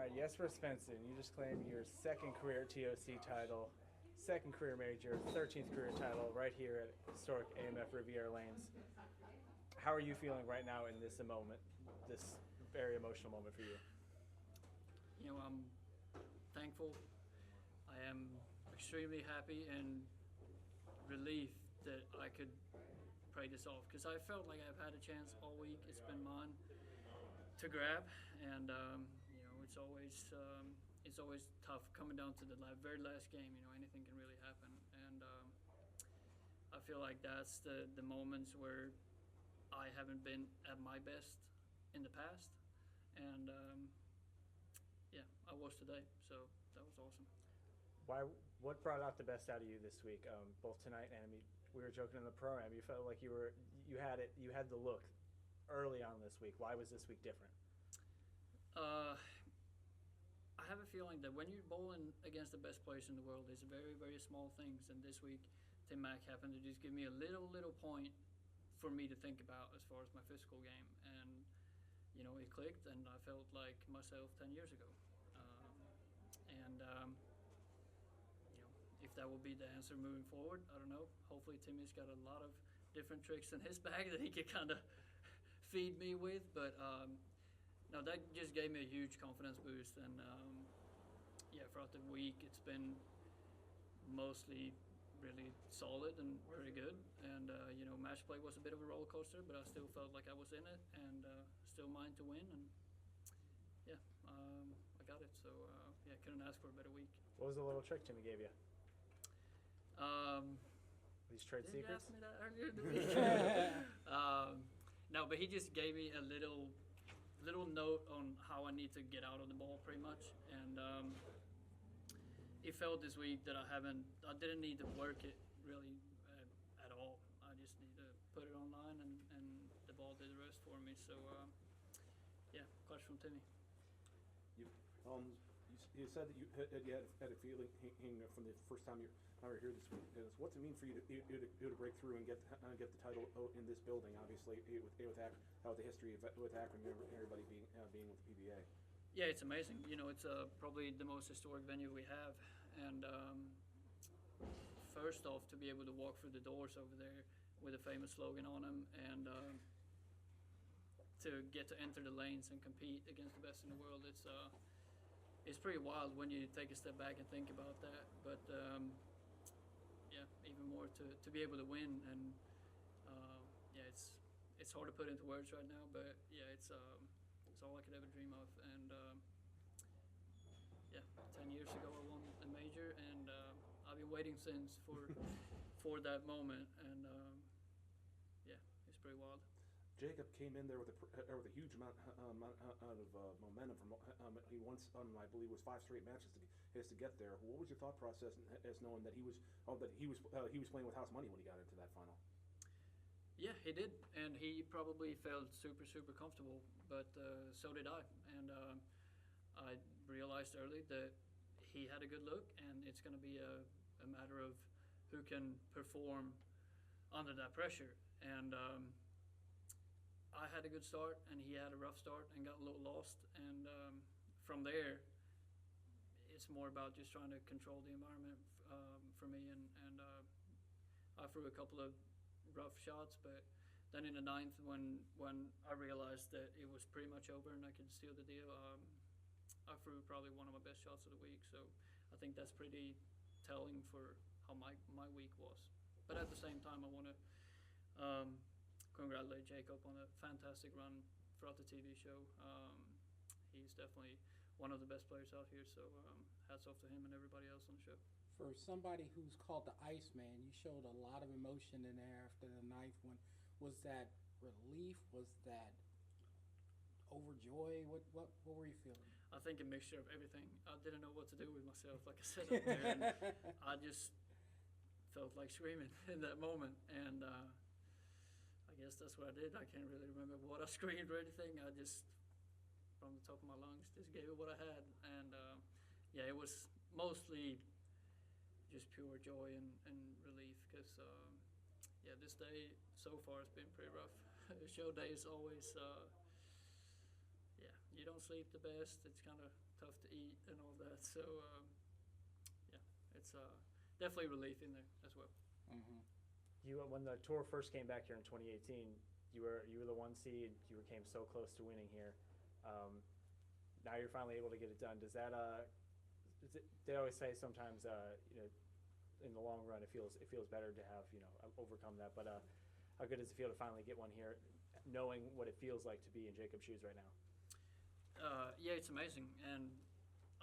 right, Jesper Svensson, you just claimed your second career TOC title, second career major, 13th career title right here at historic AMF Riviera Lanes. How are you feeling right now in this moment, this very emotional moment for you? You know, I'm thankful. I am extremely happy and relieved that I could pray this off, because I felt like I've had a chance all week. It's been mine to grab, and you know, it's always tough coming down to the very last game. You know, anything can really happen, and I feel like that's the moments where I haven't been at my best in the past, and yeah, I was today, so that was awesome. What brought out the best out of you this week, both tonight and we were joking in the program. You felt like you had the look early on this week. Why was this week different? I have a feeling that when you're bowling against the best players in the world, it's very, very small things. And this week, Tim Mack happened to just give me a little point for me to think about as far as my physical game. And, you know, it clicked, and I felt like myself 10 years ago. You know, if that will be the answer moving forward, I don't know. Hopefully Timmy's got a lot of different tricks in his bag that he can kind of feed me with. But no, that just gave me a huge confidence boost. And yeah, throughout the week, it's been mostly really solid and very good. And you know, match play was a bit of a roller coaster, but I still felt like I was in it, and still mine to win. And yeah, I got it. So yeah, couldn't ask for a better week. What was the little trick Timmy gave you? These trade secrets? Did you ask me that earlier in the week? No, but he just gave me a little note on how I need to get out of the ball, pretty much. And it felt this week that I didn't need to work it really at all. I just need to put it online, and the ball did the rest for me. So yeah, clutch from Timmy. You said that you had a feeling from the first time you were here this week. What's it mean for you to break through and get the title in this building? Obviously, with the history with Akron and everybody being with the PBA. Yeah, it's amazing. You know, it's probably the most historic venue we have, and first off, to be able to walk through the doors over there with a famous slogan on them, and to get to enter the lanes and compete against the best in the world, it's pretty wild when you take a step back and think about that. But yeah, even more to be able to win, and yeah, it's hard to put into words right now, but yeah, it's all I could ever dream of. And yeah, 10 years ago I won a major, and I've been waiting since for that moment, and yeah, it's pretty wild. Jacob came in there with a huge amount of momentum. He won, I believe, it was 5 straight matches to get there. What was your thought process as knowing that he was playing with house money when he got into that final? Yeah, he did, and he probably felt super, super comfortable, but so did I. And I realized early that he had a good look, and it's going to be a matter of who can perform under that pressure. And I had a good start, and he had a rough start and got a little lost. And from there, it's more about just trying to control the environment for me. And I threw a couple of rough shots, but then in the ninth, when I realized that it was pretty much over and I could seal the deal, I threw probably one of my best shots of the week. So I think that's pretty telling for how my week was. But at the same time, I want to congratulate Jacob on a fantastic run throughout the TV show. He's definitely one of the best players out here, so hats off to him and everybody else on the show. For somebody who's called the Iceman, you showed a lot of emotion in there after the ninth one. Was that relief? Was that overjoy? What were you feeling? I think a mixture of everything. I didn't know what to do with myself, like I said up there. And I just felt like screaming in that moment, and I guess that's what I did. I can't really remember what I screamed or anything. I just, from the top of my lungs, just gave it what I had. And yeah, it was mostly just pure joy and relief, because yeah, this day so far has been pretty rough. Show day is always, yeah, you don't sleep the best. It's kind of tough to eat and all that. So yeah, it's definitely relief in there as well. Mm-hmm. When the tour first came back here in 2018, you were the 1 seed. You came so close to winning here. Now you're finally able to get it done. Does that they always say sometimes in the long run it feels better to have overcome that. But how good does it feel to finally get one here, knowing what it feels like to be in Jacob's shoes right now? Yeah, it's amazing, and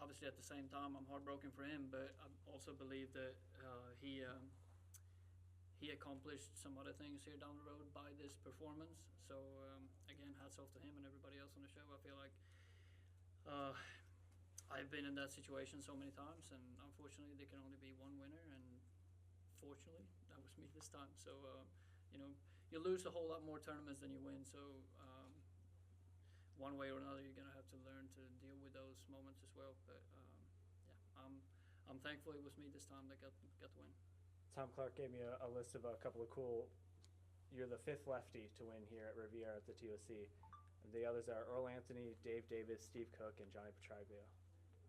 obviously at the same time I'm heartbroken for him, but I also believe that he accomplished some other things here down the road by this performance. So again, hats off to him and everybody else on the show. I feel like I've been in that situation so many times, and unfortunately there can only be one winner, and fortunately that was me this time. So you lose a whole lot more tournaments than you win, so one way or another you're going to have to learn to deal with those moments as well. But yeah, I'm thankful it was me this time that got the win. Tom Clark gave me a list of a couple of cool. You're the 5th lefty to win here at Riviera at the TOC. The others are Earl Anthony, Dave Davis, Steve Cook, and Johnny Petraglia.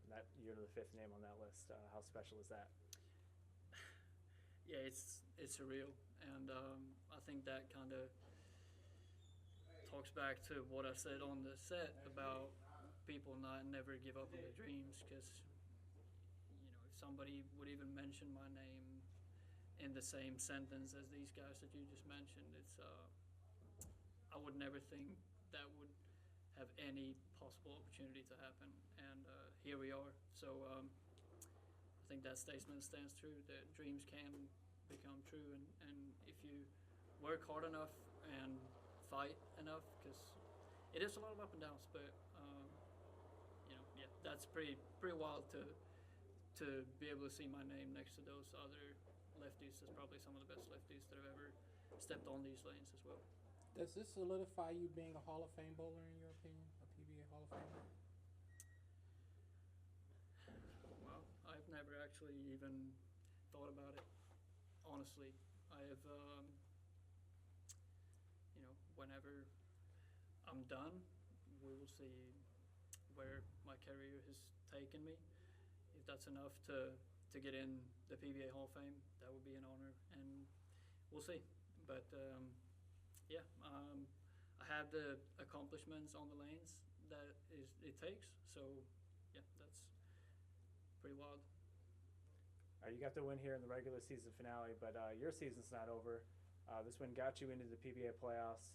And you're the 5th name on that list. How special is that? Yeah, it's surreal, and I think that kind of talks back to what I said on the set about people never give up on their dreams, because if somebody would even mention my name in the same sentence as these guys that you just mentioned, it's I would never think that would have any possible opportunity to happen, and here we are. So I think that statement stands true, that dreams can become true, and if you work hard enough and fight enough, because it is a lot of up and downs, but yeah, that's pretty wild to be able to see my name next to those other lefties. That's probably some of the best lefties that have ever stepped on these lanes as well. Does this solidify you being a Hall of Fame bowler in your opinion, a PBA Hall of Famer? Well, I've never actually even thought about it, honestly. I have, whenever I'm done, we will see where my career has taken me. If that's enough to get in the PBA Hall of Fame, that would be an honor, and we'll see. But yeah, I have the accomplishments on the lanes that it takes. So yeah, that's pretty wild. You got the win here in the regular season finale, but your season's not over. This win got you into the PBA playoffs,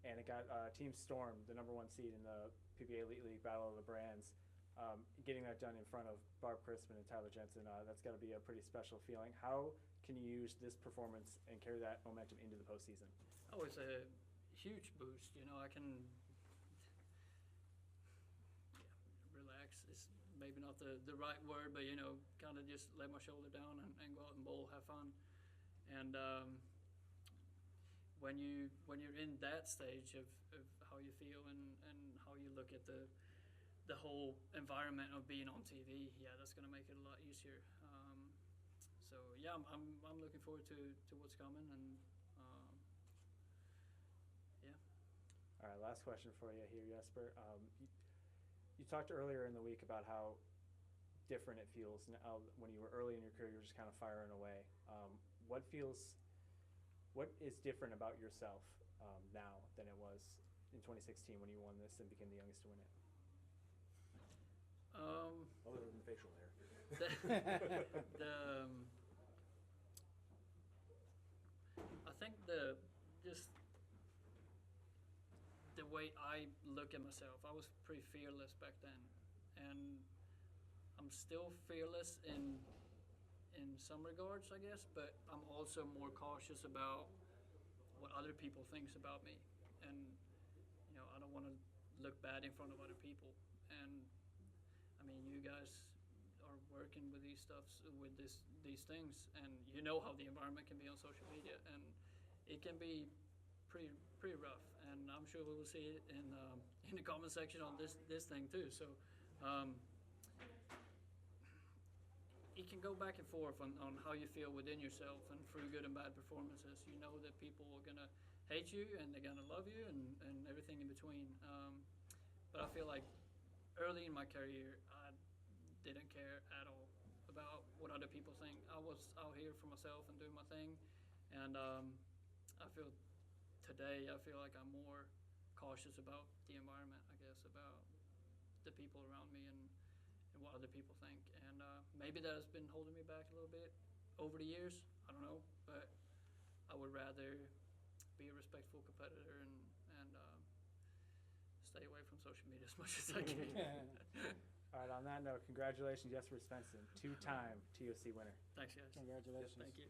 and it got Team Storm, the #1 seed in the PBA Elite League Battle of the Brands. Getting that done in front of Barb Crispin and Tyler Jensen, that's got to be a pretty special feeling. How can you use this performance and carry that momentum into the postseason? Oh, it's a huge boost. I can relax. It's maybe not the right word, but kind of just let my shoulder down and go out and bowl, have fun. And when you're in that stage of how you feel and how you look at the whole environment of being on TV, yeah, that's going to make it a lot easier. So yeah, I'm looking forward to what's coming, and yeah. All right, last question for you here, Jesper. You talked earlier in the week about how different it feels now. When you were early in your career, you were just kind of firing away. What is different about yourself now than it was in 2016 when you won this and became the youngest to win it? Other than facial hair. I think just the way I look at myself, I was pretty fearless back then, and I'm still fearless in some regards, I guess, but I'm also more cautious about what other people thinks about me, and I don't want to look bad in front of other people. And I mean, you guys are working with these these things, and you know how the environment can be on social media, and it can be pretty rough. And I'm sure we will see it in the comment section on this thing too. So it can go back and forth on how you feel within yourself, and through good and bad performances. You know that people are gonna hate you and they're gonna love you, and everything in between. But I feel like early in my career, didn't care at all about what other people think. I was out here for myself and doing my thing, and I feel like I'm more cautious about the environment, I guess, about the people around me and what other people think. And maybe that has been holding me back a little bit over the years. I don't know, but I would rather be a respectful competitor and stay away from social media as much as I can. All right, on that note, congratulations, Jesper Svensson, two-time TOC winner. Thanks, guys. Congratulations. Thank you.